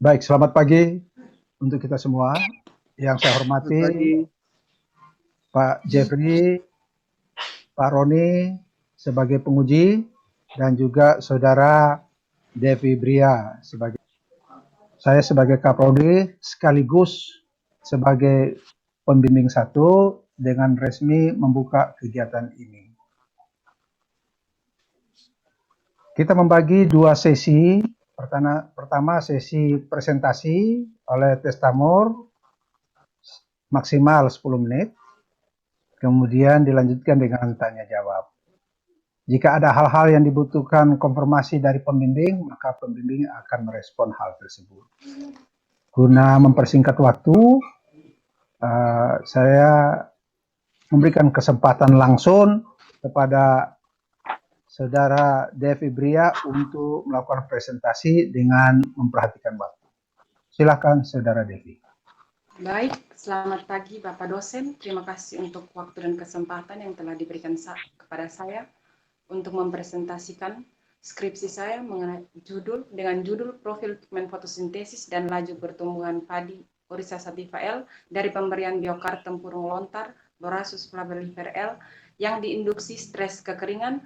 Baik, selamat pagi untuk kita semua. Yang saya hormati Pak Jeffrey, Pak Roni sebagai penguji, dan juga Saudara Devi Bria saya sebagai Kaprodi sekaligus sebagai pembimbing 1 dengan resmi membuka kegiatan ini. Kita membagi 2 sesi. Pertama sesi presentasi oleh Testamur maksimal 10 menit, kemudian dilanjutkan dengan tanya jawab. Jika ada hal-hal yang dibutuhkan konfirmasi dari pembimbing, maka pembimbing akan merespon hal tersebut. Guna mempersingkat waktu, saya memberikan kesempatan langsung kepada Saudara Devi Bria untuk melakukan presentasi dengan memperhatikan waktu. Silakan Saudara Devi. Baik, selamat pagi Bapak dosen. Terima kasih untuk waktu dan kesempatan yang telah diberikan kepada saya untuk mempresentasikan skripsi saya dengan judul Profil Pigmen Fotosintesis dan Laju Pertumbuhan Padi Oryza sativa L dari pemberian biokar tempurung lontar Borasius flavellifera L yang diinduksi stres kekeringan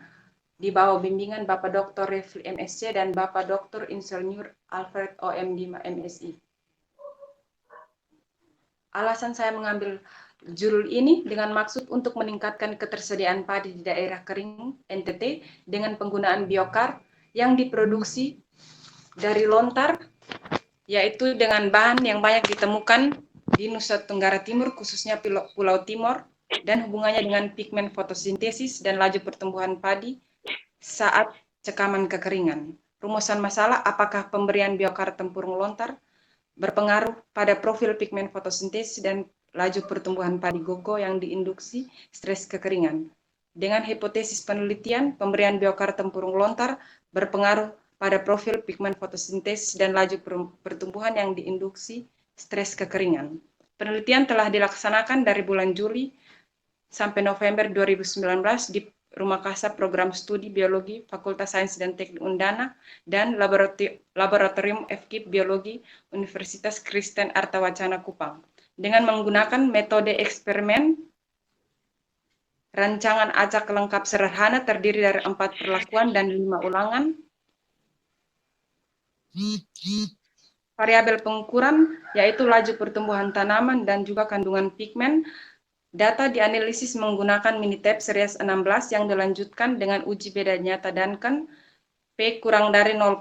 di bawah bimbingan Bapak Dr. Refli MSc dan Bapak Dr. Insinyur Alfred OMD MSI. Alasan saya mengambil judul ini dengan maksud untuk meningkatkan ketersediaan padi di daerah kering NTT dengan penggunaan biokar yang diproduksi dari lontar, yaitu dengan bahan yang banyak ditemukan di Nusa Tenggara Timur, khususnya Pulau Timor, dan hubungannya dengan pigmen fotosintesis dan laju pertumbuhan padi saat cekaman kekeringan. Rumusan masalah, apakah pemberian biokar tempurung lontar berpengaruh pada profil pigmen fotosintesis dan laju pertumbuhan padi goko yang diinduksi stres kekeringan. Dengan hipotesis penelitian, pemberian biokar tempurung lontar berpengaruh pada profil pigmen fotosintesis dan laju pertumbuhan yang diinduksi stres kekeringan. Penelitian telah dilaksanakan dari bulan Juli sampai November 2019 di Rumah Kasar Program Studi Biologi Fakultas Sains dan Teknik Undana dan Laboratorium FKIP Biologi Universitas Kristen Artawacana Kupang dengan menggunakan metode eksperimen rancangan acak lengkap sederhana terdiri dari 4 perlakuan dan 5 ulangan. Variabel pengukuran yaitu laju pertumbuhan tanaman dan juga kandungan pigmen. Data dianalisis menggunakan Minitab series 16 yang dilanjutkan dengan uji beda nyata Duncan P kurang dari 0,05.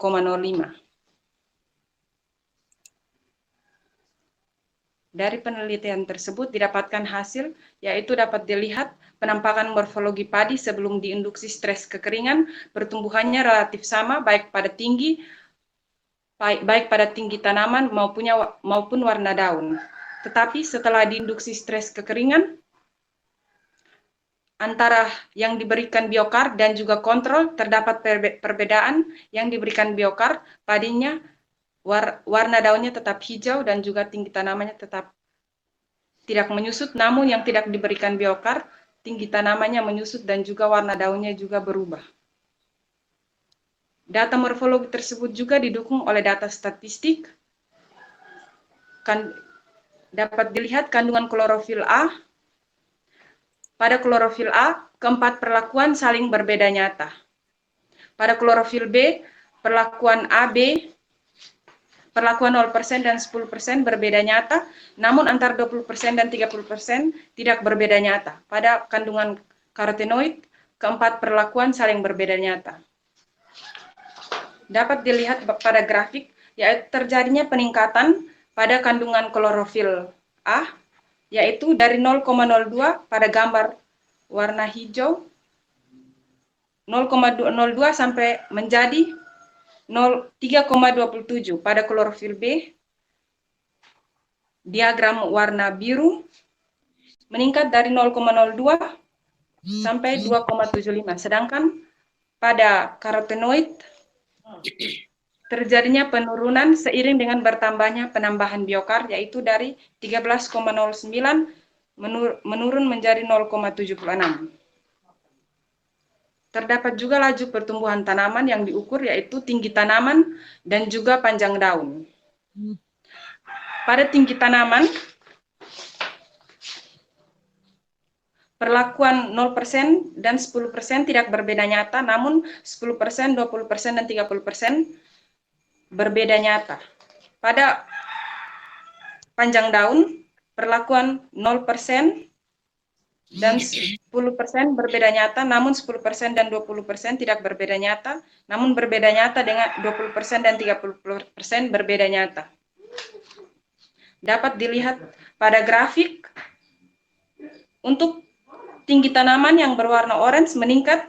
Dari penelitian tersebut didapatkan hasil, yaitu dapat dilihat penampakan morfologi padi sebelum diinduksi stres kekeringan, pertumbuhannya relatif sama baik pada tinggi tanaman maupun warna daun. Tetapi setelah diinduksi stres kekeringan, antara yang diberikan biokar dan juga kontrol terdapat perbedaan. Yang diberikan biokar padinya warna daunnya tetap hijau dan juga tinggi tanamannya tetap tidak menyusut, namun yang tidak diberikan biokar tinggi tanamannya menyusut dan juga warna daunnya juga berubah. Data morfologi tersebut juga didukung oleh data statistik. Dapat dilihat kandungan klorofil A. Pada klorofil A, keempat perlakuan saling berbeda nyata. Pada klorofil B, perlakuan AB, perlakuan 0% dan 10% berbeda nyata, namun antara 20% dan 30% tidak berbeda nyata. Pada kandungan karotenoid, keempat perlakuan saling berbeda nyata. Dapat dilihat pada grafik, yaitu terjadinya peningkatan pada kandungan klorofil A, yaitu dari 0,02 pada gambar warna hijau, 0,02 sampai menjadi 3,27 pada klorofil B. Diagram warna biru meningkat dari 0,02 sampai 2,75. Sedangkan pada karotenoid terjadinya penurunan seiring dengan bertambahnya penambahan biokar, yaitu dari 13,09 menurun menjadi 0,76. Terdapat juga laju pertumbuhan tanaman yang diukur, yaitu tinggi tanaman dan juga panjang daun. Pada tinggi tanaman, perlakuan 0% dan 10% tidak berbeda nyata, namun 10%, 20%, dan 30% berbeda nyata. Pada panjang daun, perlakuan 0% dan 10% berbeda nyata, namun 10% dan 20% tidak berbeda nyata, namun berbeda nyata dengan 20% dan 30% berbeda nyata. Dapat dilihat pada grafik, untuk tinggi tanaman yang berwarna orange meningkat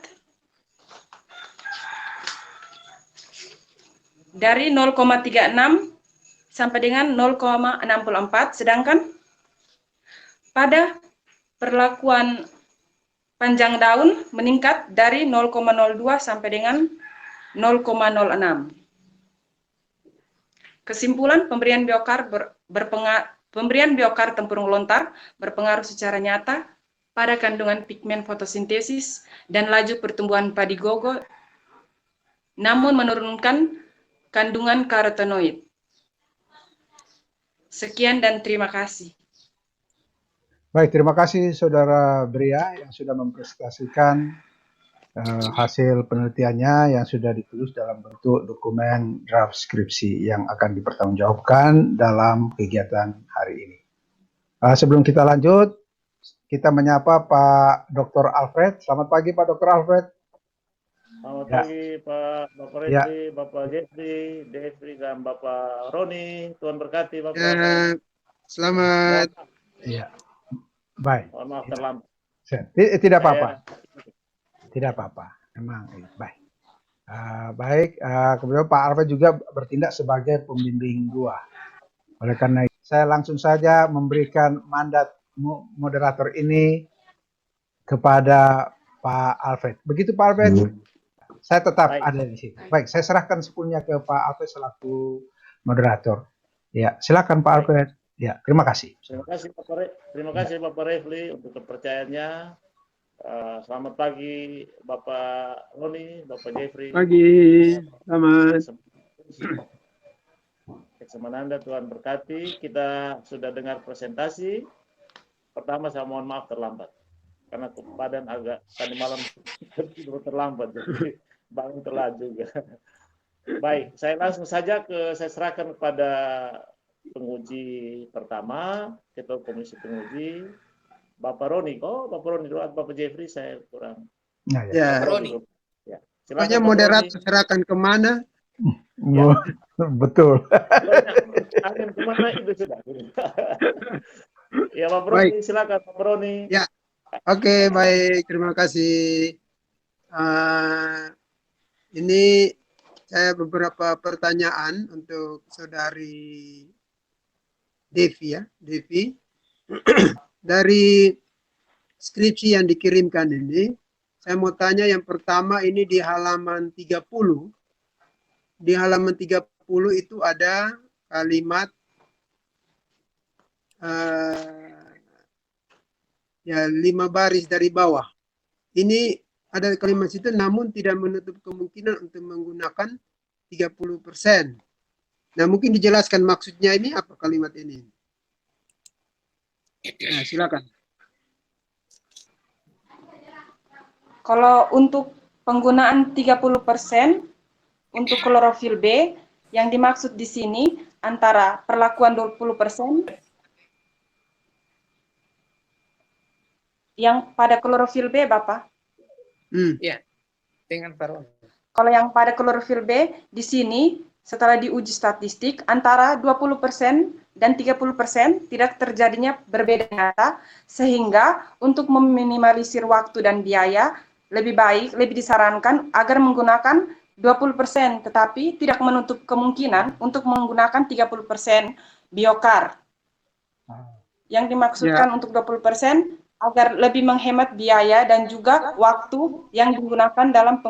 dari 0,36 sampai dengan 0,64, sedangkan pada perlakuan panjang daun meningkat dari 0,02 sampai dengan 0,06. Kesimpulan, pemberian biokar tempurung lontar berpengaruh secara nyata pada kandungan pigmen fotosintesis dan laju pertumbuhan padi gogo, namun menurunkan kandungan karotenoid. Sekian dan terima kasih. Baik, terima kasih Saudara Bria yang sudah mempresentasikan hasil penelitiannya yang sudah ditulis dalam bentuk dokumen draft skripsi yang akan dipertanggungjawabkan dalam kegiatan hari ini. Sebelum kita lanjut, kita menyapa Pak Dr. Alfred. Selamat pagi Pak Dr. Alfred. Selamat pagi Pak Bapak Refli, Bapak Jeffrey, Devri, dan Bapak Roni. Tuhan berkati Bapak. Selamat. Iya. Baik. Mohon maaf terlambat. Tidak apa-apa. Tidak apa-apa. Memang baik. Baik. Kemudian Pak Alfred juga bertindak sebagai pembimbing gua. Oleh karena itu, saya langsung saja memberikan mandat moderator ini kepada Pak Alfred. Begitu Pak Alfred? Saya tetap ada di sini. Baik, saya serahkan sepenuhnya ke Pak Alfred selaku moderator. Ya, silakan Pak Alfred. Ya, terima kasih. Terima kasih Bapak Refli untuk kepercayaannya. Selamat pagi Bapak Roni, Bapak Jeffrey. Pagi, selamat. Kesemananda Tuhan berkati. Kita sudah dengar presentasi. Pertama saya mohon maaf terlambat karena badan agak tadi malam terlambat, jadi bangun telat juga. Baik, saya langsung saja saya serahkan kepada penguji pertama, ketua komisi penguji, Bapak Roni. Oh, Bapak Roni, Bapak Jeffrey saya kurang. Ya, Roni. Ya. Pokoknya moderator serahkan kemana? Ya. Betul. Angin kemana itu sudah. Ya, Bapak Roni, silakan Bapak Roni. Ya, oke, baik, terima kasih. Ini saya beberapa pertanyaan untuk saudari Devi ya, Devi. Dari skripsi yang dikirimkan ini, saya mau tanya yang pertama ini di halaman 30. Di halaman 30 itu ada kalimat ya 5 baris dari bawah. Ini ada kalimat itu namun tidak menutup kemungkinan untuk menggunakan 30%. Nah, mungkin dijelaskan maksudnya ini apa kalimat ini? Nah, silakan. Kalau untuk penggunaan 30% untuk klorofil B, yang dimaksud di sini antara perlakuan 20% yang pada klorofil B, Bapak. Ya, dengan Pak. Kalau yang pada klorofil B di sini setelah diuji statistik antara 20% dan 30% tidak terjadinya berbeda nyata, sehingga untuk meminimalisir waktu dan biaya lebih disarankan agar menggunakan 20%, tetapi tidak menutup kemungkinan untuk menggunakan 30% biokar. Yang dimaksudkan untuk 20% agar lebih menghemat biaya dan juga waktu yang digunakan dalam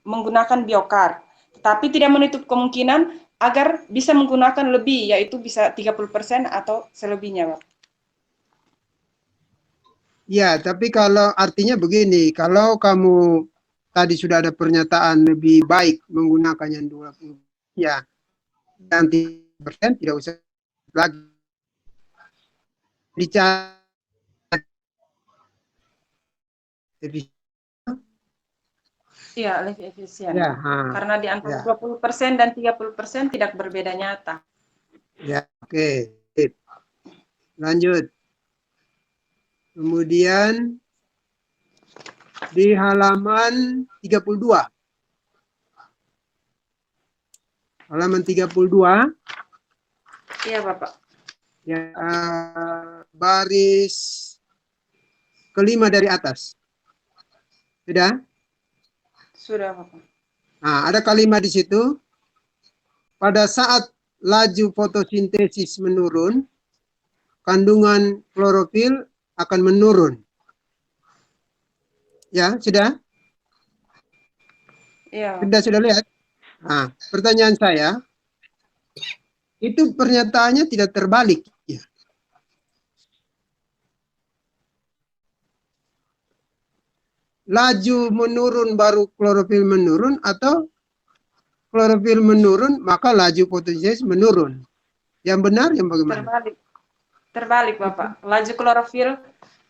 menggunakan biokar. Tetapi tidak menutup kemungkinan agar bisa menggunakan lebih, yaitu bisa 30% atau selebihnya, Pak. Ya, tapi kalau artinya begini, kalau kamu tadi sudah ada pernyataan lebih baik menggunakan yang 20, ya, dan persen tidak usah lagi dicatat. Iya, lebih efisien. Ya, Karena di antara ya. 20% dan 30% tidak berbeda nyata. Ya, oke. Sip. Lanjut. Kemudian di halaman 32. Halaman 32 Iya, Bapak. ya, baris kelima dari atas. Sudah? Sudah, Bapak. Nah, ada kalimat di situ. Pada saat laju fotosintesis menurun, kandungan klorofil akan menurun. Ya, sudah? Iya. Sudah lihat? Nah, pertanyaan saya, itu pernyataannya tidak terbalik. Ya. Laju menurun baru klorofil menurun atau klorofil menurun maka laju fotosintesis menurun. Yang benar yang bagaimana? Terbalik, Bapak. Laju klorofil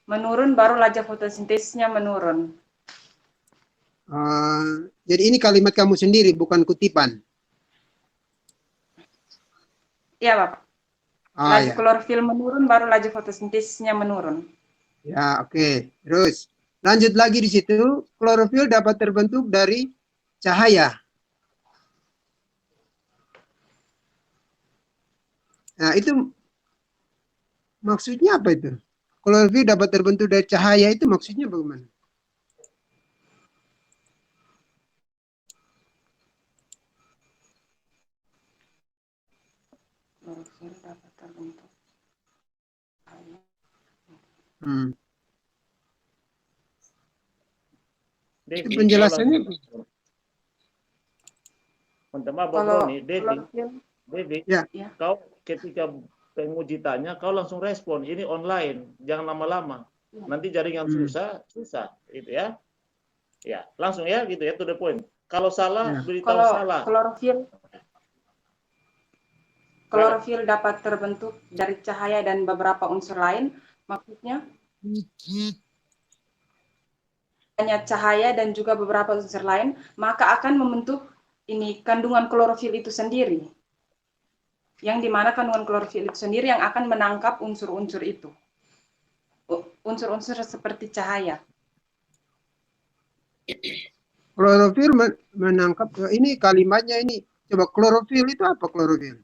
menurun baru laju fotosintesisnya menurun. Jadi ini kalimat kamu sendiri bukan kutipan. Iya, Bapak. Laju Ya. klorofil menurun baru laju fotosintesisnya menurun. Ya, oke. Terus lanjut lagi di situ, klorofil dapat terbentuk dari cahaya. Nah, itu maksudnya apa itu? Klorofil dapat terbentuk dari cahaya itu maksudnya bagaimana? Klorofil dapat terbentuk. Itu Devi, penjelasannya. Maaf, Kalau Roni, Devi, Ya. kau ketika penguji tanya, kau langsung respon. Ini online, jangan lama-lama. Nanti jaringan susah, gitu ya. Ya, langsung ya, gitu ya, to the point. Kalau salah, Ya. beritahu Kalau salah. klorofil dapat terbentuk dari cahaya dan beberapa unsur lain, maksudnya hanya cahaya dan juga beberapa unsur lain, maka akan membentuk ini kandungan klorofil itu sendiri. Yang dimana kandungan klorofil itu sendiri yang akan menangkap unsur-unsur itu. Unsur-unsur seperti cahaya. Klorofil menangkap, ini kalimatnya ini. Coba klorofil itu apa klorofil?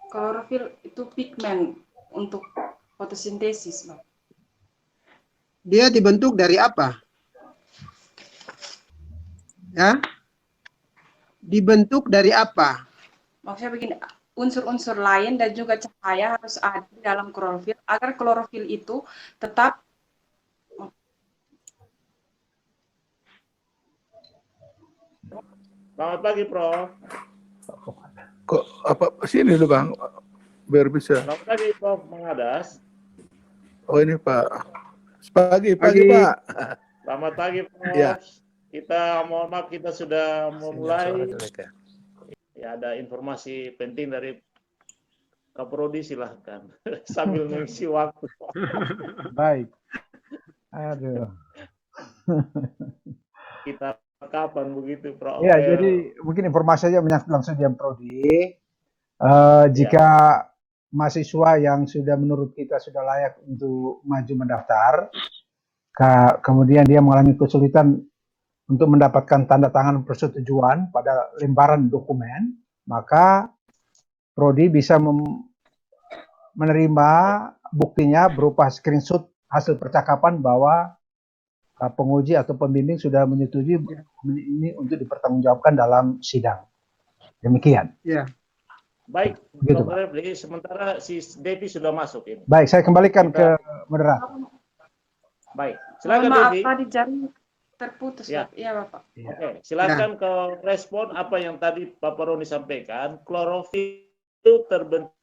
Klorofil itu pigmen untuk fotosintesis, Bang. Dia dibentuk dari apa? Ya? Dibentuk dari apa? Maksudnya begini, unsur-unsur lain dan juga cahaya harus ada di dalam klorofil agar klorofil itu tetap. Selamat pagi, Prof. Kok apa sini dulu Bang, biar bisa. Selamat pagi, Prof. Mengadas. Oh ini Pak. Pagi Pagi. Pak. Selamat pagi, Prof. Ya. Kita mohon maaf, kita sudah memulai. Ya. Ya, ada informasi penting dari Kaprodi, silahkan. Sambil mengisi waktu. Baik. Aduh. Kita kapan begitu, Prof? Ya, jadi mungkin informasi saja menyangkut langsung di Prodi. Jika mahasiswa yang sudah menurut kita sudah layak untuk maju mendaftar, kemudian dia mengalami kesulitan untuk mendapatkan tanda tangan persetujuan pada lembaran dokumen, maka Prodi bisa menerima buktinya berupa screenshot hasil percakapan bahwa penguji atau pembimbing sudah menyetujui ini untuk dipertanggungjawabkan dalam sidang. Demikian. Ya. Baik, Begitu, Dr. Refli, sementara si Devi sudah masuk ini. Baik, saya kembalikan ke moderator. Baik, silakan Maaf, Devi. tadi jaring terputus, Ya. Iya, Bapak. Oke, silakan ke respon apa yang tadi Bapak Roni sampaikan. Klorofil itu terbentuk,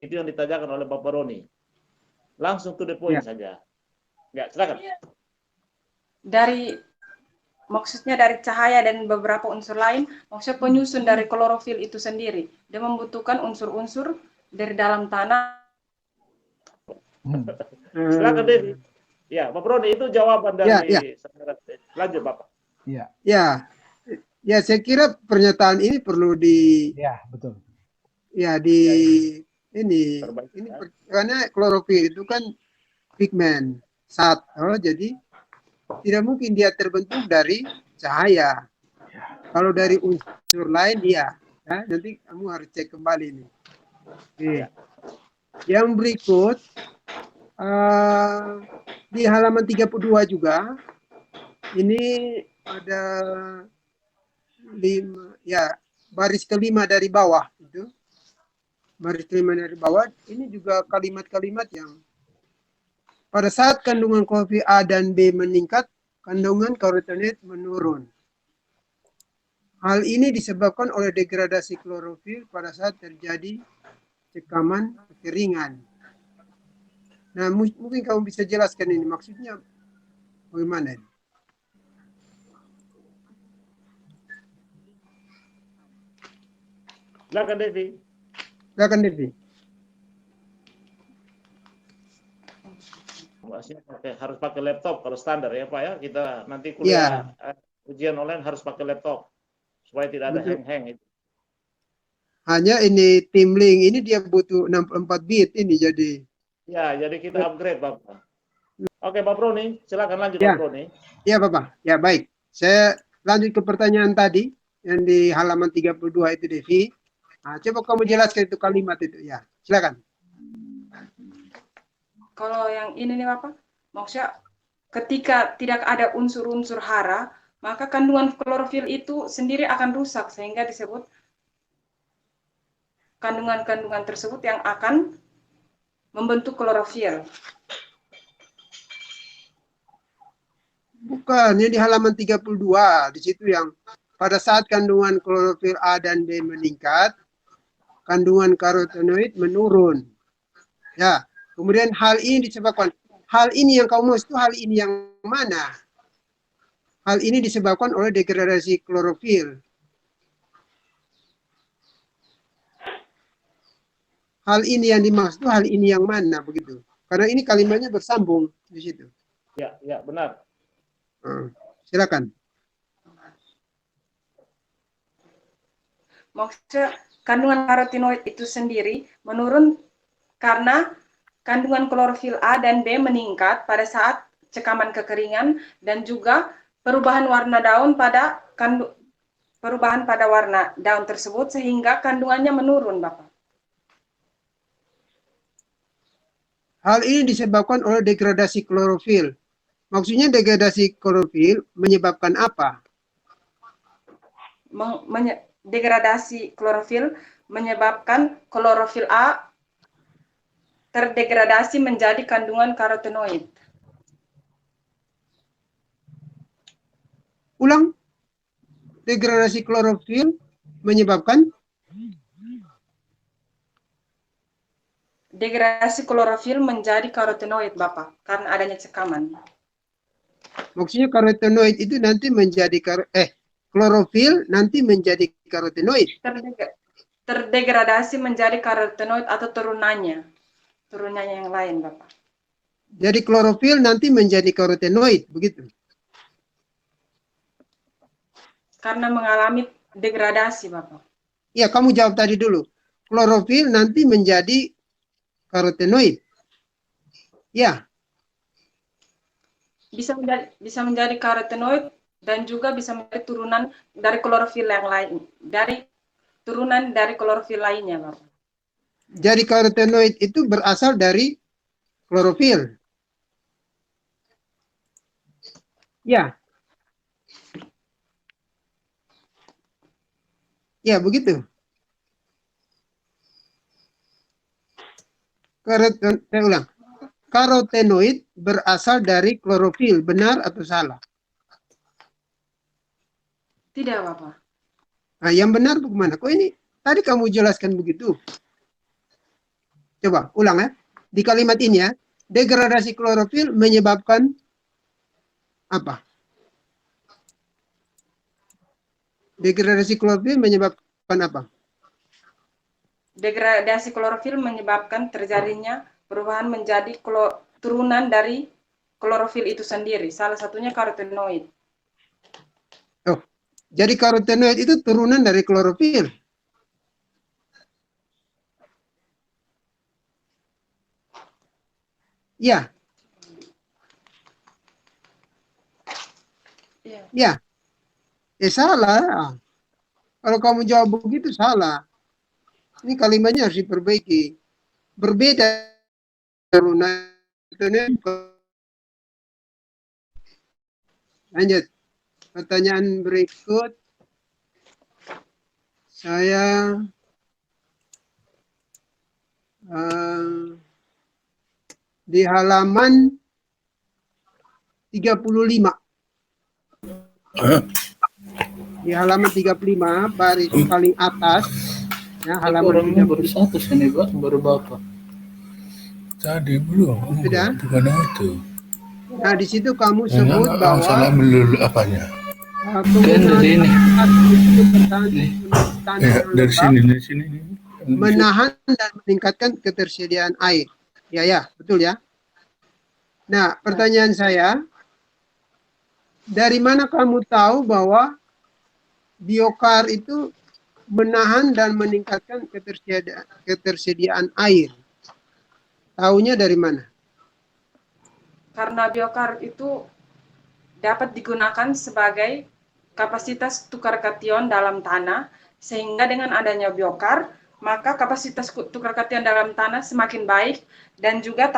itu yang ditanyakan oleh Bapak Roni. Langsung to the point saja. Ya, silakan. maksudnya dari cahaya dan beberapa unsur lain, maksudnya penyusun dari klorofil itu sendiri. Dia membutuhkan unsur-unsur dari dalam tanah. Silakan Devi. Ya, Pak Broni, itu jawaban dari saudara. Lanjut Bapak. Iya, Ya, saya kira pernyataan ini perlu iya, betul. ini karena klorofil itu kan pigmen zat, jadi tidak mungkin dia terbentuk dari cahaya. Kalau dari unsur lain ya, nanti kamu harus cek kembali nih. Oke. Yang berikut di halaman 32 juga ini ada baris kelima dari bawah itu. Baris kelima dari bawah ini juga kalimat-kalimat yang pada saat kandungan klorofil A dan B meningkat, kandungan karotenoid menurun. Hal ini disebabkan oleh degradasi klorofil pada saat terjadi sekaman kekeringan. Nah, mungkin kamu bisa jelaskan ini maksudnya bagaimana? Silakan Devi. Silakan Devi. Harus pakai laptop kalau standar ya Pak ya. Kita nanti kuliah ujian online harus pakai laptop supaya tidak ada hang-hang itu. Hanya ini tim link ini dia butuh 64 bit ini jadi. Ya, jadi kita upgrade Bapak. Oke Pak Broni, silakan lanjut Ya. Pak Broni. Ya Bapak, ya baik. Saya lanjut ke pertanyaan tadi yang di halaman 32 itu Devi. Nah, coba kamu jelaskan itu kalimat itu ya. Silakan. Kalau yang ini nih Bapak, maksudnya ketika tidak ada unsur-unsur hara, maka kandungan klorofil itu sendiri akan rusak sehingga disebut kandungan-kandungan tersebut yang akan membentuk klorofil. Bukan, ini di halaman 32. Di situ yang pada saat kandungan klorofil A dan B meningkat, kandungan karotenoid menurun. Ya, kemudian hal ini disebabkan, hal ini yang kamu maksud itu hal ini yang mana? Hal ini disebabkan oleh degradasi klorofil. Hal ini yang dimaksud hal ini yang mana begitu? Karena ini kalimatnya bersambung di situ. Ya, benar. Silakan. Maksudnya kandungan karotenoid itu sendiri menurun karena kandungan klorofil A dan B meningkat pada saat cekaman kekeringan dan juga perubahan warna daun pada warna daun tersebut sehingga kandungannya menurun, Bapak. Hal ini disebabkan oleh degradasi klorofil. Maksudnya degradasi klorofil menyebabkan apa? Degradasi klorofil menyebabkan klorofil A terdegradasi menjadi kandungan karotenoid. Ulang. Degradasi klorofil menyebabkan degradasi klorofil menjadi karotenoid, Bapak, karena adanya cekaman. Maksudnya karotenoid itu nanti menjadi klorofil nanti menjadi karotenoid. Terdegradasi menjadi karotenoid atau turunannya yang lain, Bapak. Jadi klorofil nanti menjadi karotenoid, begitu? Karena mengalami degradasi, Bapak. Iya, kamu jawab tadi dulu. Klorofil nanti menjadi karotenoid. Ya. Bisa menjadi karotenoid dan juga bisa menjadi turunan dari klorofil yang lain, turunan dari klorofil lainnya, Bapak. Jadi karotenoid itu berasal dari klorofil. Ya. Ya, begitu. Saya ulang. Karotenoid berasal dari klorofil, benar atau salah? Tidak, Bapak. Nah, yang benar bagaimana? Kok ini tadi kamu jelaskan begitu? Coba ulang ya. Di kalimat ini ya, degradasi klorofil menyebabkan apa? Degradasi klorofil menyebabkan apa? Degradasi klorofil menyebabkan terjadinya perubahan menjadi turunan dari klorofil itu sendiri. Salah satunya karotenoid. Oh, jadi karotenoid itu turunan dari klorofil. Ya, Iya. ya. Salah. Kalau kamu jawab begitu salah. Ini kalimatnya harus diperbaiki. Berbeda turunan. Lanjut. Pertanyaan berikut. Saya di halaman 35. Di halaman 35 baris paling atas, ya, halaman Orangnya 35. baru satu sini, Pak, baru Bapak. Tadi belum. Sudah? Bukan itu. Nah, di situ kamu sebut bahwa salah melulu apanya? penggunaan dari ini. itu bertahan tanah Ya, yang dari lembab, sini. menahan dan meningkatkan ketersediaan air. Ya, betul ya. Nah, pertanyaan saya, dari mana kamu tahu bahwa biokar itu menahan dan meningkatkan ketersediaan air? Tahunya dari mana? Karena biokar itu dapat digunakan sebagai kapasitas tukar kation dalam tanah, sehingga dengan adanya biokar, maka kapasitas tukar kation dalam tanah semakin baik, dan juga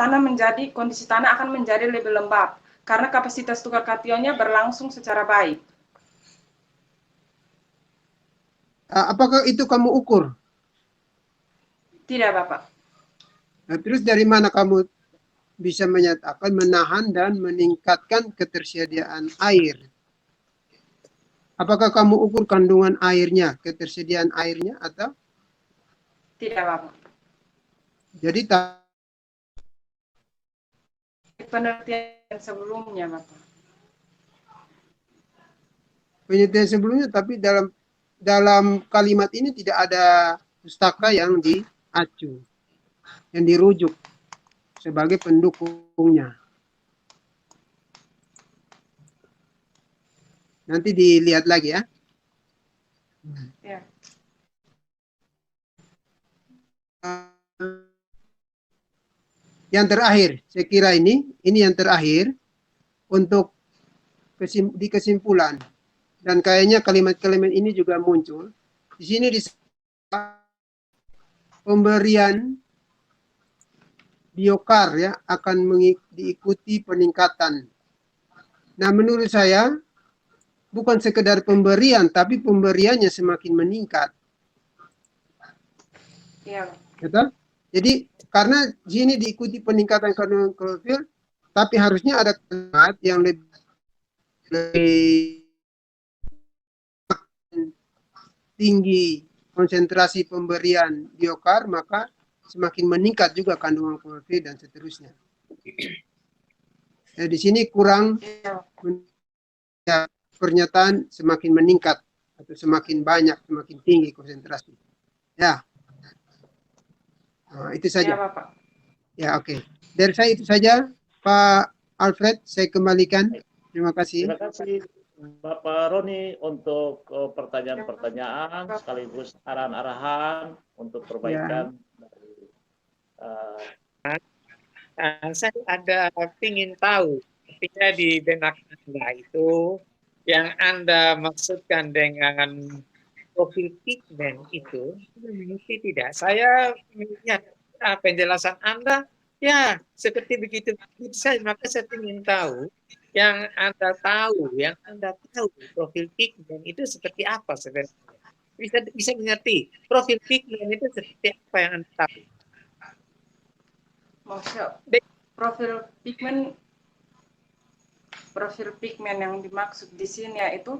kondisi tanah akan menjadi lebih lembab, karena kapasitas tukar kationnya berlangsung secara baik. Apakah itu kamu ukur? Tidak, Bapak. Nah, terus dari mana kamu bisa menyatakan menahan dan meningkatkan ketersediaan air? Apakah kamu ukur kandungan airnya, ketersediaan airnya, atau? Tidak, Bapak. Jadi Penelitian sebelumnya, Bapak. penelitian sebelumnya, tapi dalam kalimat ini tidak ada pustaka yang diacu, yang dirujuk sebagai pendukungnya. Nanti dilihat lagi ya. Ya. Yang terakhir, saya kira ini yang terakhir untuk di kesimpulan. Dan kayaknya kalimat-kalimat ini juga muncul. Di sini pemberian biokar ya akan diikuti peningkatan. Nah, menurut saya bukan sekedar pemberian, tapi pemberiannya semakin meningkat. Iya. Betul? Jadi karena di sini diikuti peningkatan kandungan klorofil, tapi harusnya ada kalimat yang lebih tinggi konsentrasi pemberian biokar, maka semakin meningkat juga kandungan klorofil dan seterusnya. Nah, di sini kurang ya, pernyataan semakin meningkat atau semakin banyak, semakin tinggi konsentrasi. Ya, nah, itu saja. Ya, Bapak. Ya, oke. Dari saya itu saja, Pak Alfred. Saya kembalikan. Terima kasih. Terima kasih Bapak Roni untuk pertanyaan-pertanyaan sekaligus arahan-arahan untuk perbaikan dari saya ada ingin tahu ketika di benak Anda itu yang Anda maksudkan dengan profil pigmen itu mengerti tidak? Saya melihat penjelasan Anda ya seperti begitu saja, maka saya ingin tahu yang Anda tahu profil pigmen itu seperti apa sebenarnya? Bisa mengerti profil pigmen itu seperti apa yang Anda tahu? Maksudnya profil pigmen yang dimaksud di sini yaitu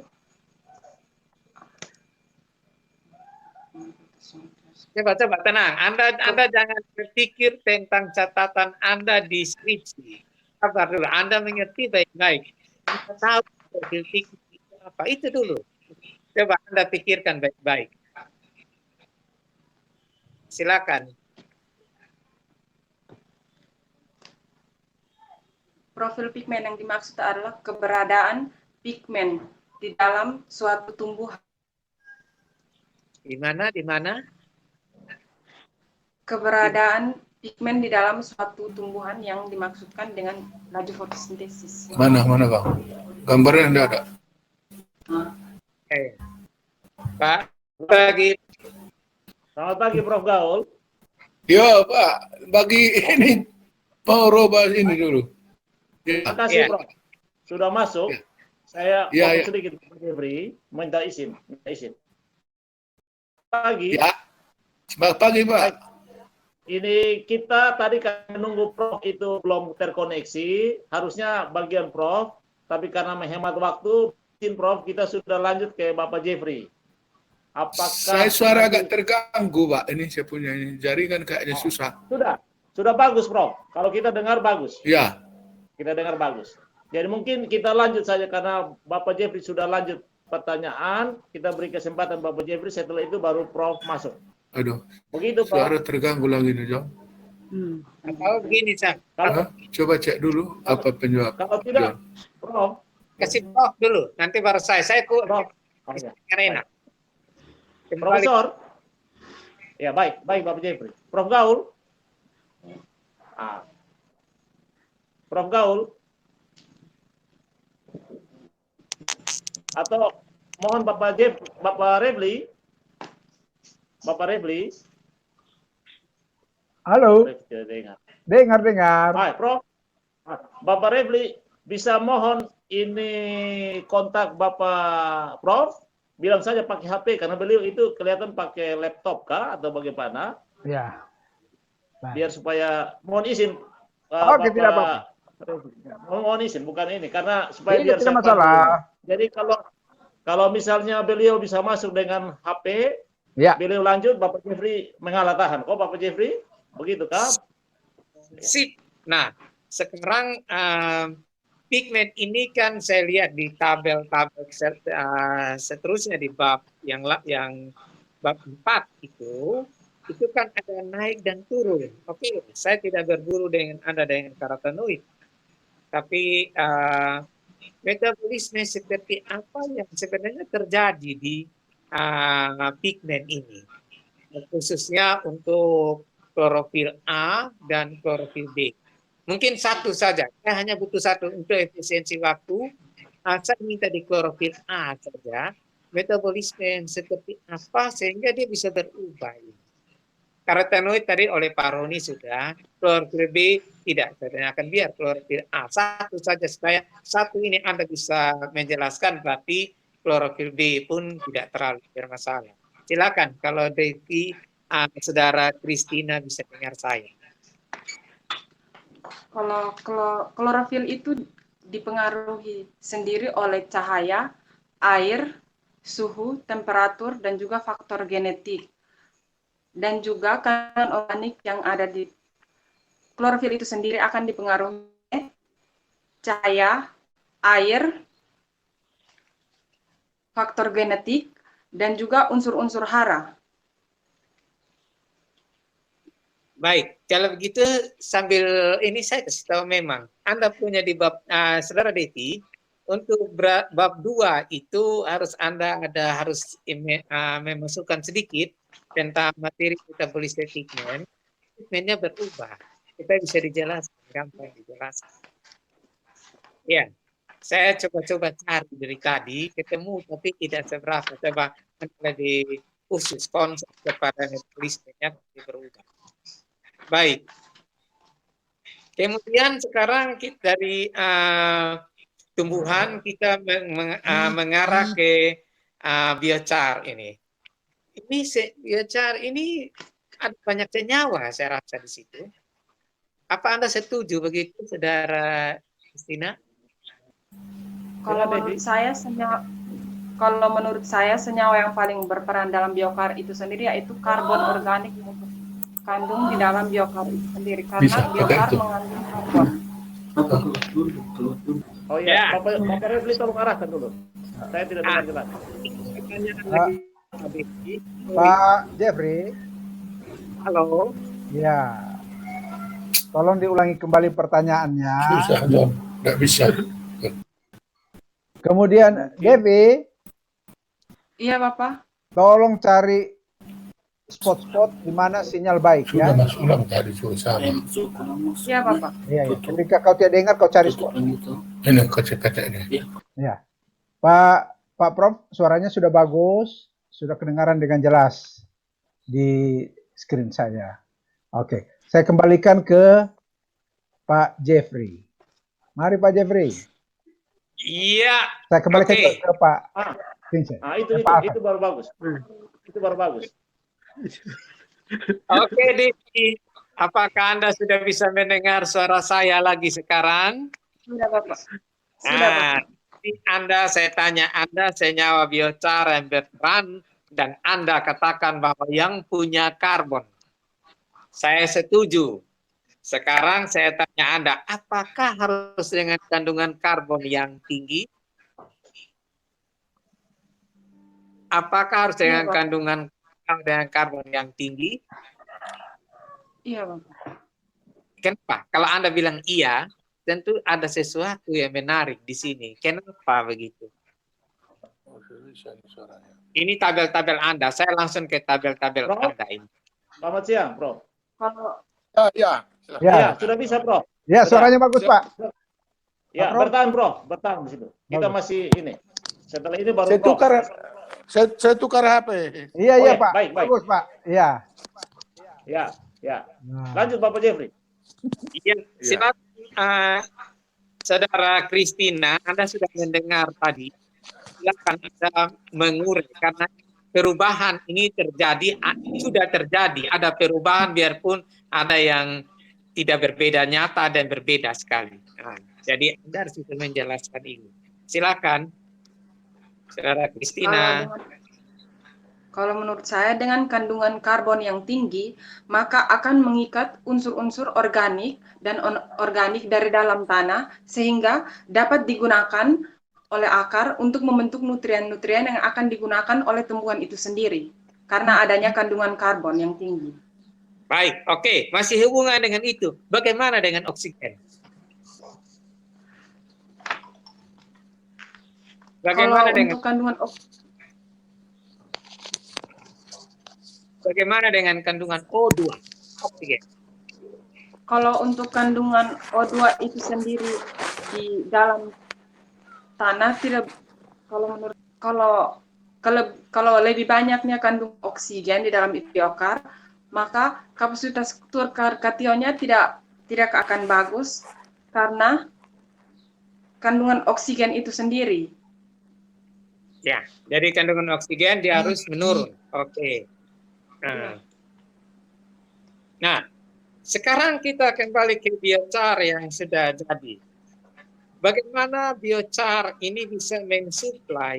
Coba tenang. Anda jangan berpikir tentang catatan Anda di skripsi. Sabar dulu. Anda mengerti baik-baik. Anda tahu profil pigmen itu apa? Itu dulu. Coba Anda pikirkan baik-baik. Silakan. Profil pigmen yang dimaksud adalah keberadaan pigmen di dalam suatu tumbuhan. Di mana? Keberadaan pigmen di dalam suatu tumbuhan yang dimaksudkan dengan laju fotosintesis. Mana Bang? Gambarnya Anda ada? Oke. Pak, bagi Selamat pagi Prof. Gaul. Ya Pak, bagi ini mau robah ini dulu. Terima Ya, kasih Ya. Prof. Sudah masuk. Ya. Saya Ya, potong ya. sedikit Pak Jeffrey, minta izin. Pagi. ya. Selamat pagi Pak. Baik. Ini kita tadi kan menunggu Prof itu belum terkoneksi, harusnya bagian Prof, tapi karena menghemat waktu, izin Prof kita sudah lanjut ke Bapak Jeffrey. Apakah Saya suara nanti- agak terganggu Pak, ini saya punya ini jaringan kayaknya susah. Sudah bagus Prof. Kalau kita dengar bagus. Ya, Kita dengar bagus. Jadi mungkin kita lanjut saja karena Bapak Jeffrey sudah lanjut pertanyaan, kita beri kesempatan Bapak Jeffrey, setelah itu baru Prof masuk. aduh, Begitu Prof. suara terganggu lagi nih Jom. atau begini, Cak. Kalau, Coba cek dulu apa penyebab. kalau tidak, John. Prof. Kasih Prof dulu, nanti baru saya. Saya tuh Prof. Oh, ya. enak. Kembali. Profesor. Ya baik Bapak Jeffrey. Prof Gaul. Prof Gaul. Atau mohon Bapak Refli. Bapak Refli. Halo, Dengar. dengar. Hai, Prof. Bapak Refli bisa mohon ini kontak Bapak Prof. Bilang saja pakai HP karena beliau itu kelihatan pakai laptop kah atau bagaimana? Ya. Baik. Biar supaya mohon izin. Oke, tidak apa-apa. Mohon izin bukan ini karena supaya Tidak biar saya masalah. panggil. Jadi kalau misalnya beliau bisa masuk dengan HP, Ya, beliau lanjut, Bapak Jeffrey mengalah tahan. Kok Bapak Jeffrey? Begitu kah? Sip. Nah, sekarang pigmen ini kan saya lihat di tabel-tabel seterusnya di bab yang bab 4 itu kan ada naik dan turun. Oke, saya tidak berburu dengan Anda dengan karotenoid. Tapi metabolisme seperti apa yang sebenarnya terjadi di pigmen ini, khususnya untuk klorofil A dan klorofil B. Mungkin satu saja, saya hanya butuh satu untuk efisiensi waktu. Saya minta di klorofil A saja, metabolisme yang seperti apa sehingga dia bisa berubah. Karotenoid tadi oleh Pak Roni sudah, klorofil B tidak, saya akan biar klorofil A. Satu saja supaya satu ini Anda bisa menjelaskan, berarti klorofil B pun tidak terlalu bermasalah. Silakan kalau Devi, saudara Kristina bisa dengar saya. Kalau klorofil itu dipengaruhi sendiri oleh cahaya, air, suhu, temperatur, dan juga faktor genetik. Dan juga kandungan organik yang ada di klorofil itu sendiri akan dipengaruhi oleh cahaya, air, faktor genetik, dan juga unsur-unsur hara. Baik, kalau begitu sambil ini saya kasih tahu memang Anda punya di bab Saudara Deti untuk bab 2 itu harus Anda harus memasukkan sedikit tentang materi metabolisme pigmen. Pigmennya berubah. Kita bisa dijelaskan, gampang dijelaskan. Ya, saya coba-coba cari dari tadi, ketemu tapi tidak seberapa. Coba lebih khusus konsep kepada metabolismenya berubah. Baik. Kemudian sekarang kita dari tumbuhan kita mengarah ke biochar ini. Biochar ini ada banyak senyawa saya rasa di situ. Apa Anda setuju begitu, Saudara Kristina? Kalau menurut saya senyawa yang paling berperan dalam biochar itu sendiri yaitu karbon organik yang kandung di dalam biochar itu sendiri karena Bisa, biochar itu. mengandung karbon. Oh iya, Bapak Refli tolong arahkan dulu. Saya tidak dengar jelas. pertanyaan Pak, lagi, Pak Becky. Pak Jeffrey, Halo. ya, tolong diulangi kembali pertanyaannya. Susah, John. Nggak bisa. Kemudian, Devi, Iya, Bapak. tolong cari spot-spot di mana sinyal baik Sudah ya. masuk ulang tadi suruh sama. Iya, Bapak. Iya, ya. Ketika kau tidak dengar, kau cari spot. Ini kaca-kaca ini. Ya, Pak Prof, suaranya sudah bagus, sudah kedengaran dengan jelas di screen saya. Oke, saya kembalikan ke Pak Jeffrey. Mari Pak Jeffrey. Iya. Saya kembalikan Oke. ke Pak Ah, Vincent. ah, itu baru bagus. Itu baru bagus. Oke, Diki. Apakah Anda sudah bisa mendengar suara saya lagi sekarang? Sudah, Bapak. Sudah, Bapak. Anda, saya tanya Anda, senyawa biochar yang berperan, dan Anda katakan bahwa yang punya karbon. Saya setuju. Sekarang saya tanya Anda, apakah harus dengan kandungan karbon yang tinggi? Apakah harus dengan Pak. kandungan karbon yang tinggi? Iya, Bapak. Kenapa? Kalau Anda bilang iya, tentu ada sesuatu yang menarik di sini. Kenapa begitu? Ini tabel-tabel Anda. Saya langsung ke tabel-tabel Prof. Anda ini. Selamat siang, Prof. Kalau Ya. Ya, sudah bisa, Prof. Ya, suaranya bagus Pak. Ya, Prof. bertahan di situ. Kita Bagus. masih ini. Setelah ini baru Saya Prof. saya tukar HP. Iya, Oh, iya ya, Pak. baik. Bagus Pak. Iya. Ya. Nah. Lanjut Bapak Jeffrey. Iya, silakan. Saudara Kristina, Anda sudah mendengar tadi. Silakan Anda mengurai karena perubahan ini sudah terjadi. Ada perubahan biarpun ada yang tidak berbeda nyata dan berbeda sekali. Nah, jadi Anda harus bisa menjelaskan ini. Silakan, saudara Kristina. Kalau menurut saya dengan kandungan karbon yang tinggi, maka akan mengikat unsur-unsur organik dan organik dari dalam tanah sehingga dapat digunakan oleh akar untuk membentuk nutrien-nutrien yang akan digunakan oleh tumbuhan itu sendiri karena adanya kandungan karbon yang tinggi. Baik, oke. Masih hubungan dengan itu. Bagaimana dengan oksigen? Bagaimana dengan kandungan O2? Oksigen. Kalau untuk kandungan O2 itu sendiri di dalam tanah tidak, kalau lebih banyaknya kandung oksigen di dalam biokar, maka kapasitas tukar kationnya tidak akan bagus karena kandungan oksigen itu sendiri. Ya, jadi kandungan oksigen dia harus menurun. Oke. Nah, sekarang kita kembali ke biochar yang sudah jadi. Bagaimana biochar ini bisa mensuplai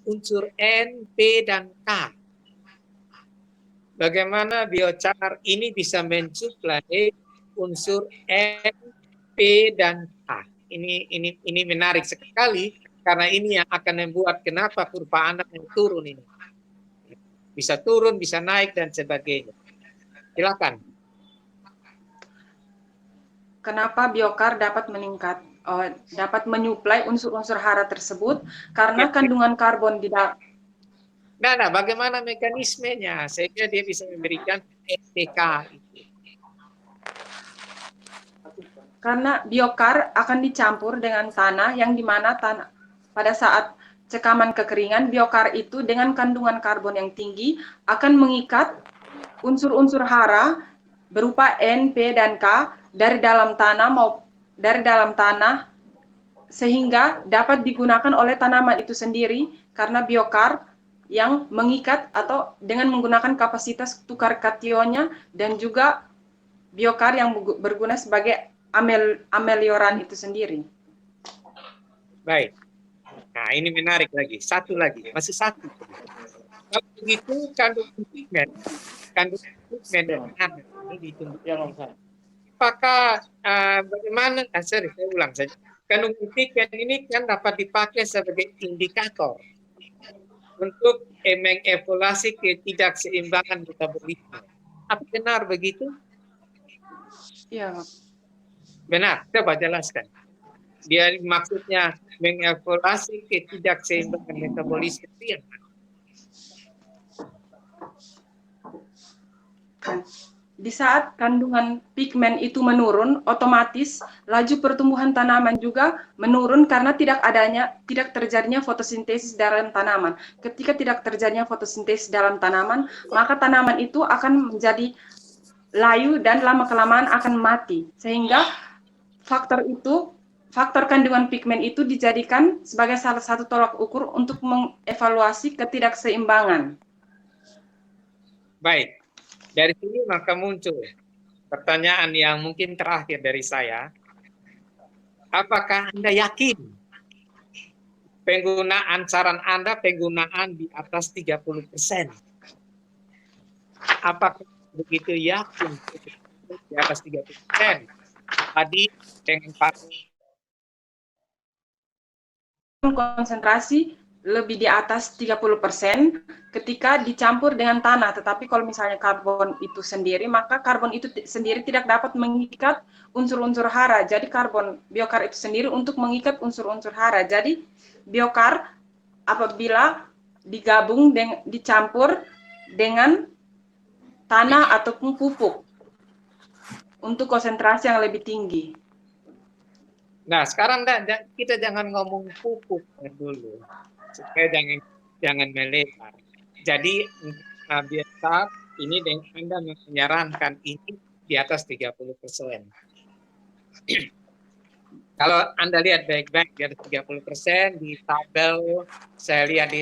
unsur N, P, dan K? Bagaimana biochar ini bisa mensuplai unsur N, P, dan K? Ini menarik sekali karena ini yang akan membuat kenapa kurva Anda yang turun ini. Bisa turun, bisa naik, dan sebagainya. Silakan. Kenapa biokar dapat meningkat, dapat menyuplai unsur-unsur hara tersebut? Karena kandungan karbon di dalam. Nah, bagaimana mekanismenya sehingga dia bisa memberikan NPK itu? Karena biokar akan dicampur dengan tanah yang dimana tanah pada saat cekaman kekeringan, biokar itu dengan kandungan karbon yang tinggi akan mengikat unsur-unsur hara berupa N, P, dan K dari dalam tanah sehingga dapat digunakan oleh tanaman itu sendiri karena biokar yang mengikat atau dengan menggunakan kapasitas tukar kationnya dan juga biokar yang berguna sebagai amelioran itu sendiri. Baik. Nah, ini menarik lagi. Satu lagi, masih satu. Kalau begitu kandungan pigmen yang ada ini ditunggu. Apakah bagaimana? Saya ulang saja. Kandungan pigmen ini kan dapat dipakai sebagai indikator. untuk mengevaluasi ketidakseimbangan metabolisme. Apa benar begitu? Iya, Benar, coba jelaskan. Dia maksudnya mengevaluasi ketidakseimbangan metabolisme itu yang mana? di saat kandungan pigmen itu menurun, otomatis laju pertumbuhan tanaman juga menurun karena tidak terjadinya fotosintesis dalam tanaman. Ketika tidak terjadinya fotosintesis dalam tanaman, maka tanaman itu akan menjadi layu dan lama-kelamaan akan mati. Sehingga faktor kandungan pigmen itu dijadikan sebagai salah satu tolak ukur untuk mengevaluasi ketidakseimbangan. Baik, dari sini maka muncul pertanyaan yang mungkin terakhir dari saya. Apakah Anda yakin saran Anda penggunaan di atas 30%? Apakah begitu yakin di atas 30%? Tadi dengan konsentrasi lebih di atas 30% ketika dicampur dengan tanah. Tetapi kalau misalnya karbon itu sendiri, maka karbon itu sendiri tidak dapat mengikat unsur-unsur hara. Jadi biokar itu sendiri untuk mengikat unsur-unsur hara. Jadi biokar apabila dicampur dengan tanah ataupun pupuk untuk konsentrasi yang lebih tinggi. Nah, sekarang kita jangan ngomong pupuk dulu, supaya jangan melebar. Jadi biasa ini dengan Anda menyarankan ini di atas 30%. Kalau Anda lihat baik-baik di atas 30% di tabel, saya lihat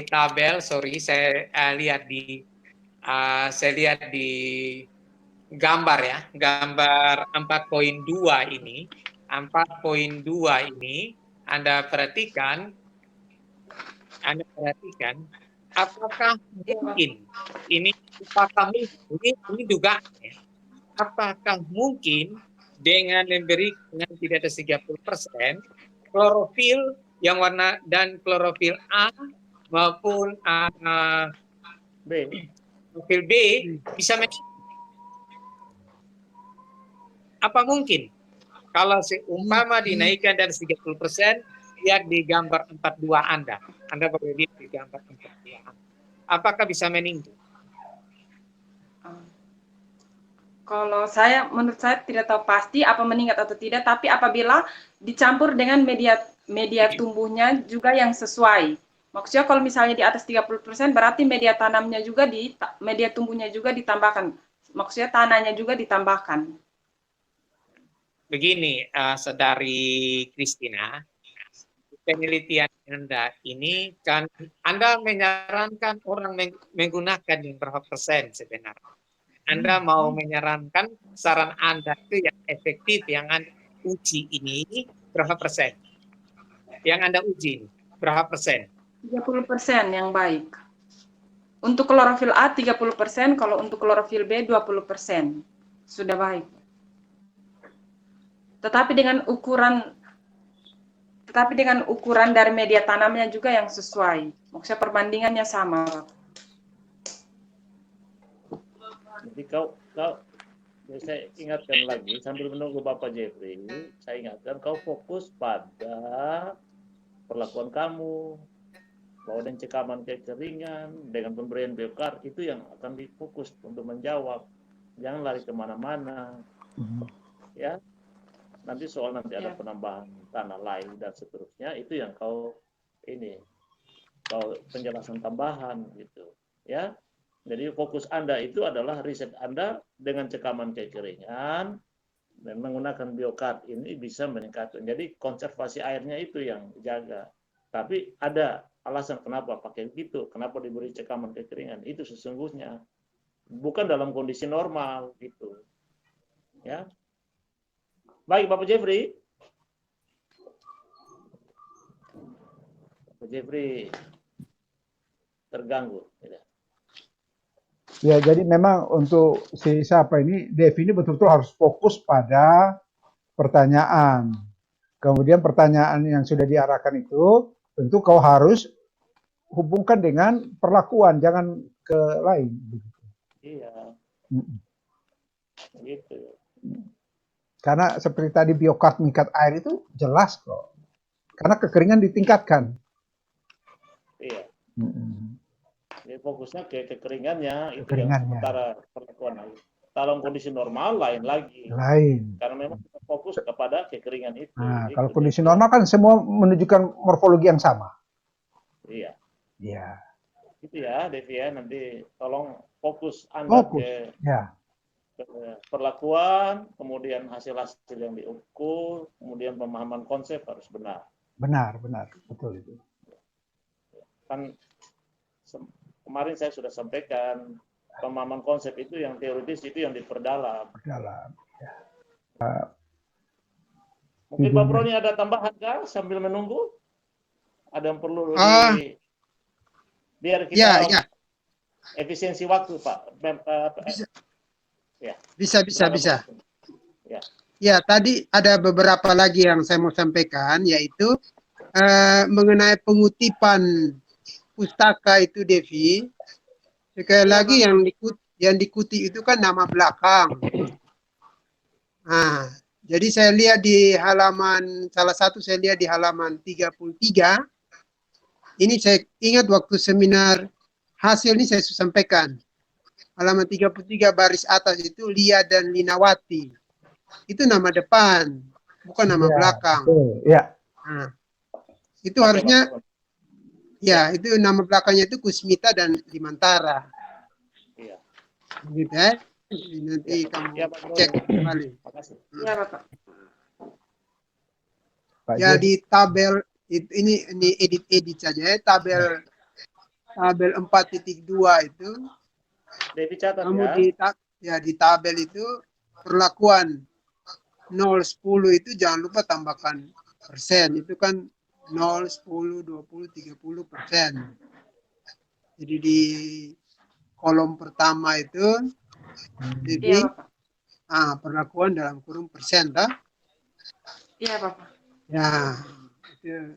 di gambar ya, gambar 4.2 ini. 4.2 ini Anda perhatikan apakah mungkin ini dugaan ya, apakah mungkin dengan memberikan tidak ada 30% klorofil yang warna dan klorofil A maupun klorofil B bisa apa mungkin kalau seumpama dinaikkan dari 30%, lihat di gambar 42 Anda boleh lihat di gambar 42. Apakah bisa meninggi? Kalau menurut saya tidak tahu pasti apa meningkat atau tidak, tapi apabila dicampur dengan media tumbuhnya juga yang sesuai. Maksudnya kalau misalnya di atas 30% berarti media tumbuhnya juga ditambahkan. Maksudnya tanahnya juga ditambahkan. Begini, Saudari Christina, penelitian Anda ini kan Anda menyarankan orang menggunakan yang berapa persen sebenarnya? Anda mau menyarankan saran Anda itu yang efektif, yang Anda uji ini berapa persen? Yang Anda uji ini berapa persen? 30% yang baik. Untuk klorofil A 30%, kalau untuk klorofil B 20%. Sudah baik. Tetapi dengan ukuran dari media tanamnya juga yang sesuai. Maksudnya perbandingannya sama. Jadi saya ingatkan lagi sambil menunggu Bapak Jeffrey, saya ingatkan kau fokus pada perlakuan kamu, bahwa dan cekaman kekeringan dengan pemberian biokar itu yang akan difokus untuk menjawab. Jangan lari kemana-mana, ya. Nanti ada penambahan tanah lain dan seterusnya, itu yang kau penjelasan tambahan gitu, ya. Jadi fokus Anda itu adalah riset Anda dengan cekaman kekeringan dan menggunakan biokar ini bisa meningkatkan. Jadi konservasi airnya itu yang dijaga. Tapi ada alasan kenapa pakai gitu, kenapa diberi cekaman kekeringan, itu sesungguhnya bukan dalam kondisi normal gitu, ya. Baik, Bapak Jeffrey. Bapak Jeffrey terganggu. Ya, jadi memang untuk Dev ini betul-betul harus fokus pada pertanyaan. Kemudian pertanyaan yang sudah diarahkan itu, tentu kau harus hubungkan dengan perlakuan, jangan ke lain. Iya, Mm. gitu. Karena seperti tadi biokart mengikat air itu jelas kok. Karena kekeringan ditingkatkan. Iya. Mm. Jadi fokusnya ke kekeringannya, itu yang Kekeringannya. sementara perlakuan air. Kalau kondisi normal lain lagi. Lain. Karena memang kita fokus kepada kekeringan itu. Nah, Itu kalau kondisi dia. normal kan semua menunjukkan morfologi yang sama. Iya. Iya. Itu ya, Devi ya. Nanti tolong fokus Anda Fokus. ke Ya. perlakuan, kemudian hasil-hasil yang diukur, kemudian pemahaman konsep harus benar. Benar. Betul itu. Kan kemarin saya sudah sampaikan pemahaman konsep itu yang teoritis itu yang diperdalam. Dalam. Mungkin Pak Broni ada tambahan kah sambil menunggu? Ada yang perlu biar kita efisiensi waktu, Pak. Bisa. Ya, tadi ada beberapa lagi yang saya mau sampaikan, yaitu mengenai pengutipan pustaka itu, Devi. Sekali lagi yang dikutip itu kan nama belakang. Nah, jadi saya lihat di halaman, salah satu saya lihat di halaman 33. Ini saya ingat waktu seminar hasil ini saya sampaikan. Halaman 33 baris atas itu Lia dan Linawati. Itu nama depan, bukan nama belakang. Iya. Nah, itu harusnya, ya itu nama belakangnya itu Kusmita dan Limantara. Iya. Gitu ya. Nanti kamu cek kembali. Iya, Bapak. Pak Ya Jeff. di tabel ini edit saja ya. Tabel 4.2 itu Devi catat kamu ya. di tabel itu perlakuan 0, 10 itu jangan lupa tambahkan persen. Itu kan 0, 10, 20, 30%. Jadi di kolom pertama itu jadi Iya, Bapak. perlakuan dalam kurung persen dah. Iya, Bapak. Ya, itu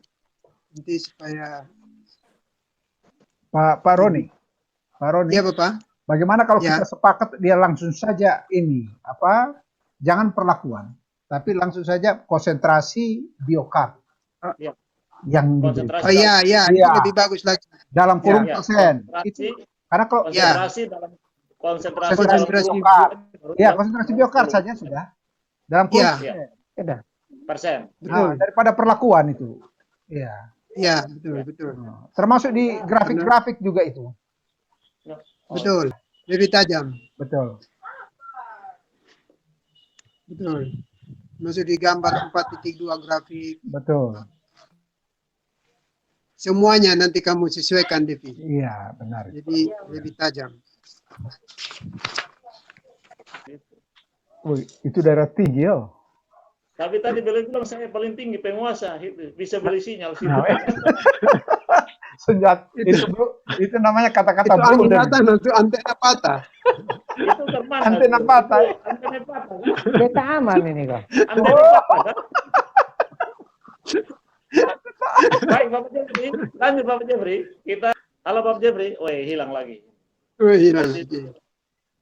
nanti supaya Pak Roni. Pak Roni. ya Bapak. Bagaimana kalau Ya. kita sepakat dia langsung saja ini jangan perlakuan, tapi langsung saja konsentrasi biokart Ya. yang Konsentrasi. diberikan Itu lebih bagus lagi. dalam kurung Ya, persen. konsentrasi. Itu karena kalau Konsentrasi dalam konsentrasi Konsentrasi dalam biokart. ya, konsentrasi biokart saja sudah dalam kurung persen. Betul. daripada perlakuan itu. Iya. Ya, betul. Termasuk di grafik-grafik juga itu. Betul. Lebih tajam. Betul. Masuk di gambar 4.2 grafik. Betul. Semuanya nanti kamu sesuaikan, Devi. Iya, benar. Jadi lebih tajam. Wih, itu daerah tinggi yo. Tapi tadi beliau bilang saya paling tinggi penguasa, itu bisa beli sinyal situ. Nah, senjata itu namanya kata-kata Itu angin bodoh. datang untuk antena patah. Itu kemana? Antena patah. Antena patah. Beta aman ini kok. Antena patah. Baik Bapak Jeffrey, lanjut Bapak Jeffrey. Halo Bapak Jeffrey, hilang lagi. Hilang.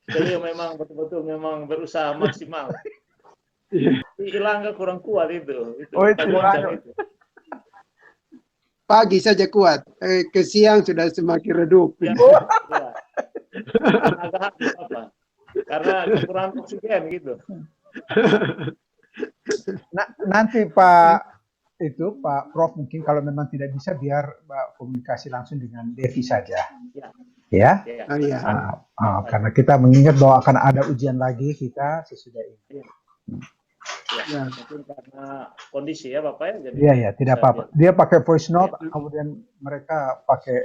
Beliau memang betul-betul memang berusaha maksimal. Hilang kurang kuat itu. Itu. Pagi saja kuat, ke siang sudah semakin redup. Ya. Agak apa? Karena kekurangan oksigen gitu. Nanti Pak Prof mungkin kalau memang tidak bisa biar komunikasi langsung dengan Devi saja. Ya. Karena kita mengingat bahwa akan ada ujian lagi kita sesudah ini. Ya, mungkin karena kondisi ya Bapak ya. Jadi Iya, tidak apa-apa. Dia pakai voice note, kemudian mereka pakai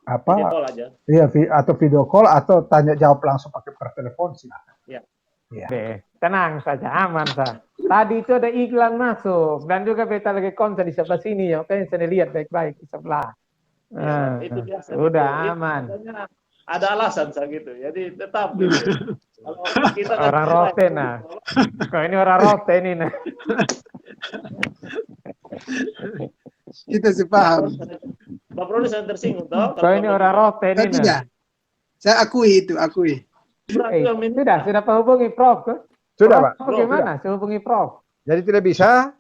video call aja. Iya, atau video call atau tanya jawab langsung pakai pertelepon silakan. Iya. Tenang saja, aman sah. Tadi itu ada iklan masuk dan juga beta lagi konser di sebelah sini ya, makanya saya lihat baik-baik di sebelah. Itu biasa. Udah aman. Ada alasan saya gitu, jadi tetap gitu. Kalau kita kan orang roten nah. Kok ini orang roten ini. Kita sepaham. Pak Prodi sangat tersinggung toh. So ini orang rote ini. Nah. Tidak. Saya akui itu, akui. Sudah menghubungi Prof. Sudah, Prof, Pak. bagaimana? Saya hubungi Prof. Jadi tidak bisa.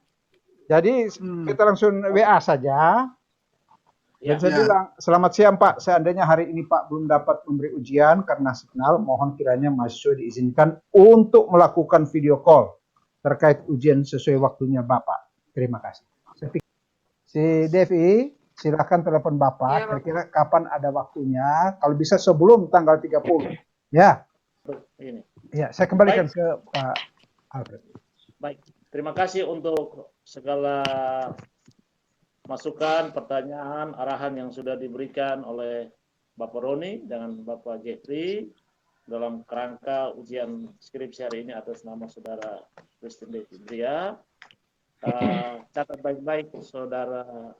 Jadi kita langsung WA saja. Dan saya bilang, selamat siang Pak, seandainya hari ini Pak belum dapat memberi ujian karena signal, mohon kiranya mahasiswa diizinkan untuk melakukan video call terkait ujian sesuai waktunya Bapak. Terima kasih. Si Devi, silakan telepon Bapak, kira-kira kapan ada waktunya, kalau bisa sebelum tanggal 30. Ya. Ini. Ya, saya kembalikan ke Pak Alfred. Baik, terima kasih untuk segala masukan, pertanyaan, arahan yang sudah diberikan oleh Bapak Roni dengan Bapak Jeffrey dalam kerangka ujian skripsi hari ini atas nama Saudara Christine Devi Bria. Catat baik-baik Saudara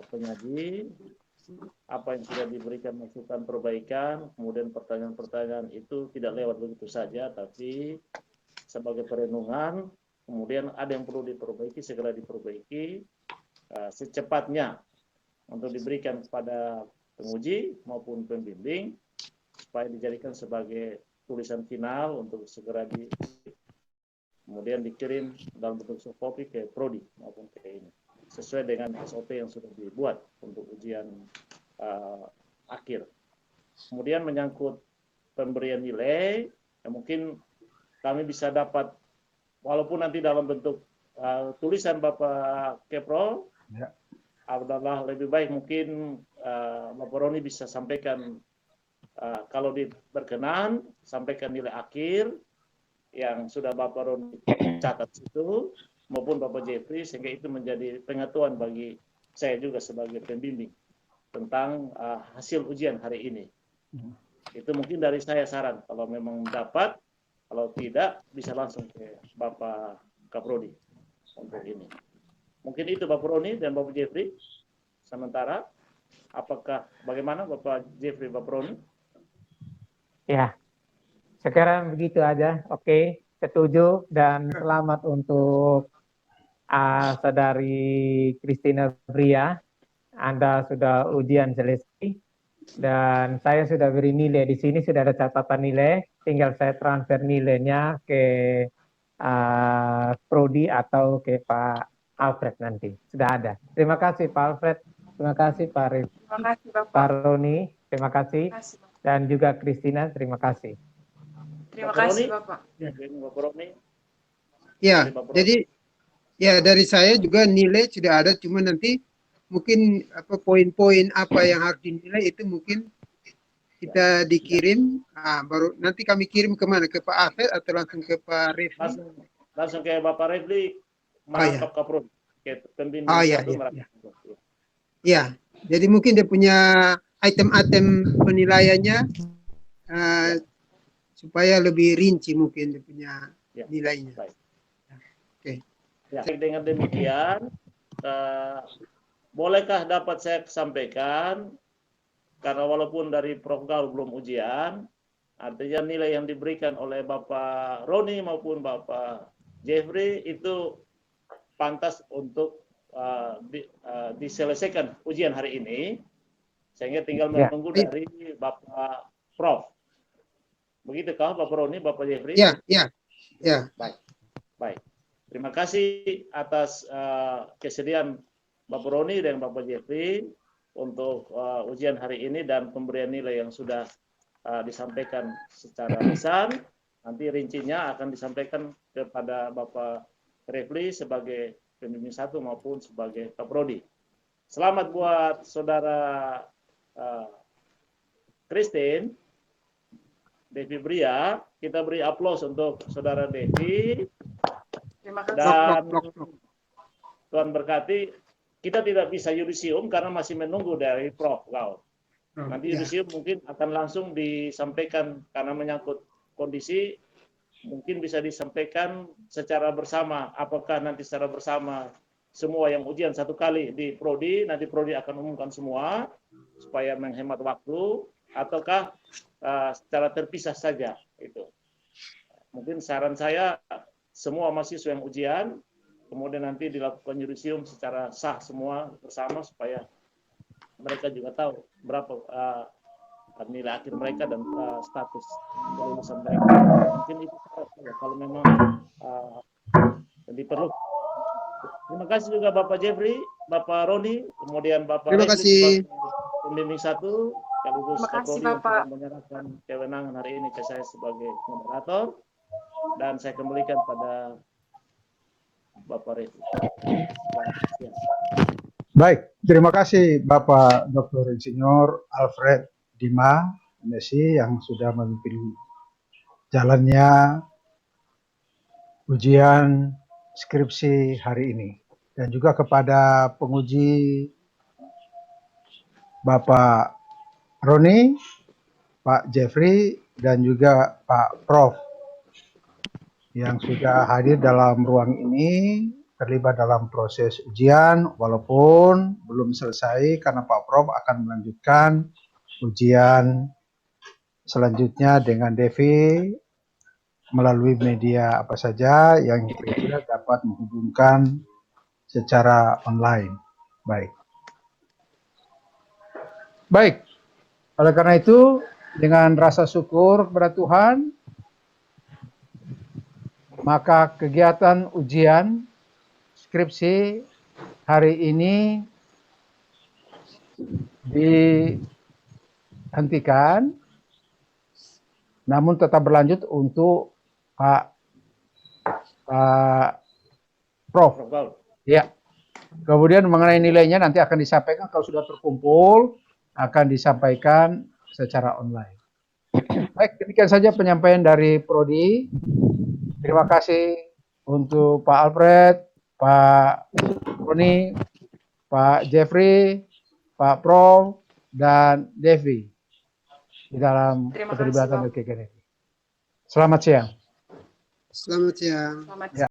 penyaji, apa yang sudah diberikan masukan perbaikan, kemudian pertanyaan-pertanyaan itu tidak lewat begitu saja, tapi sebagai perenungan. Kemudian ada yang perlu diperbaiki, segera diperbaiki secepatnya untuk diberikan kepada penguji maupun pembimbing supaya dijadikan sebagai tulisan final untuk segera kemudian dikirim dalam bentuk soft copy ke Prodi maupun ke ini sesuai dengan SOP yang sudah dibuat untuk ujian akhir. Kemudian menyangkut pemberian nilai, mungkin kami bisa dapat walaupun nanti dalam bentuk tulisan Bapak Kepro, adalah lebih baik mungkin Bapak Roni bisa sampaikan kalau berkenan, sampaikan nilai akhir yang sudah Bapak Roni catat itu, maupun Bapak Jeffrey, sehingga itu menjadi pengetahuan bagi saya juga sebagai pembimbing tentang hasil ujian hari ini. Itu mungkin dari saya saran, kalau memang dapat, kalau tidak, bisa langsung ke Bapak Kaprodi untuk ini. Mungkin itu Bapak Roni dan Bapak Jeffrey. Sementara, apakah bagaimana Bapak Jeffrey, Bapak Roni? Ya, sekarang begitu aja. Oke, setuju dan selamat untuk Saudari Christina Bria. Anda sudah ujian selesai. Dan saya sudah beri nilai di sini, sudah ada catatan nilai, tinggal saya transfer nilainya ke Prodi atau ke Pak Alfred nanti. Sudah ada. Terima kasih Pak Alfred, terima kasih Pak Rif, Terima kasih Bapak. Pak Roni, terima kasih, dan juga Christina, terima kasih. Terima kasih Bapak. Bapak Roni. Ya, jadi ya dari saya juga nilai sudah ada, cuma nanti mungkin poin-poin apa yang harus dinilai itu mungkin kita dikirim, baru nanti kami kirim kemana, ke Pak Afed atau langsung ke Pak Refli? Langsung ke Bapak Refli, merangkap Kaprodi, ke pembimbing satu merangkap. Ya, jadi mungkin dia punya item-item penilaiannya supaya lebih rinci mungkin dia punya nilainya. Baik. Oke. Ya, dengan demikian. Bolehkah dapat saya sampaikan, karena walaupun dari Prof. Gaul belum ujian, artinya nilai yang diberikan oleh Bapak Roni maupun Bapak Jeffrey itu pantas untuk diselesaikan ujian hari ini, sehingga tinggal menunggu dari Bapak Prof. Begitukah Bapak Roni, Bapak Jeffrey? Ya. Baik. Terima kasih atas kesediaan Bapak Roni dan Bapak Jeffrey untuk ujian hari ini dan pemberian nilai yang sudah disampaikan secara lisan. Nanti rincinya akan disampaikan kepada Bapak Refli sebagai pembimbing satu maupun sebagai Kaprodi. Selamat buat Saudara Christine Devi Bria. Kita beri aplaus untuk Saudara Devi. Terima kasih. Dan Tuhan berkati. Kita tidak bisa yudisium karena masih menunggu dari Prof. Gaul. Nanti yudisium mungkin akan langsung disampaikan karena menyangkut kondisi, mungkin bisa disampaikan secara bersama. Apakah nanti secara bersama semua yang ujian satu kali di Prodi, nanti Prodi akan umumkan semua supaya menghemat waktu, ataukah secara terpisah saja itu. Mungkin saran saya semua mahasiswa yang ujian, kemudian nanti dilakukan yudisium secara sah semua bersama supaya mereka juga tahu berapa nilai akhir mereka dan status kelulusan mereka. Mungkin itu saja kalau memang diperlukan. Terima kasih juga Bapak Jeffrey, Bapak Roni, kemudian Bapak Terima Refli kasih. sebagai pembimbing 1, sekaligus Terima kasih, Kapolri yang Bapak. sudah menyerahkan kewenangan hari ini ke saya sebagai moderator, dan saya kembalikan pada Bapak Refli. Selamat siang. Baik, terima kasih Bapak Dr. Insinyur Alfred Dima MSI yang sudah memimpin jalannya ujian skripsi hari ini. Dan juga kepada penguji Bapak Roni, Pak Jeffrey, dan juga Pak Prof yang sudah hadir dalam ruang ini, terlibat dalam proses ujian walaupun belum selesai karena Pak Prof akan melanjutkan ujian selanjutnya dengan Devi melalui media apa saja yang kira-kira dapat menghubungkan secara online. Baik. Oleh karena itu, dengan rasa syukur kepada Tuhan, maka kegiatan ujian skripsi hari ini dihentikan, namun tetap berlanjut untuk Pak Prof. Ya. Kemudian mengenai nilainya nanti akan disampaikan kalau sudah terkumpul, akan disampaikan secara online. Baik, demikian saja penyampaian dari Prodi. Terima kasih untuk Pak Alfred, Pak Roni, Pak Jeffrey, Pak Prof, dan Devi di dalam Terima kasih, keterlibatan Bapak. dari kegiatan ini. Selamat siang. Selamat siang. Selamat Ya.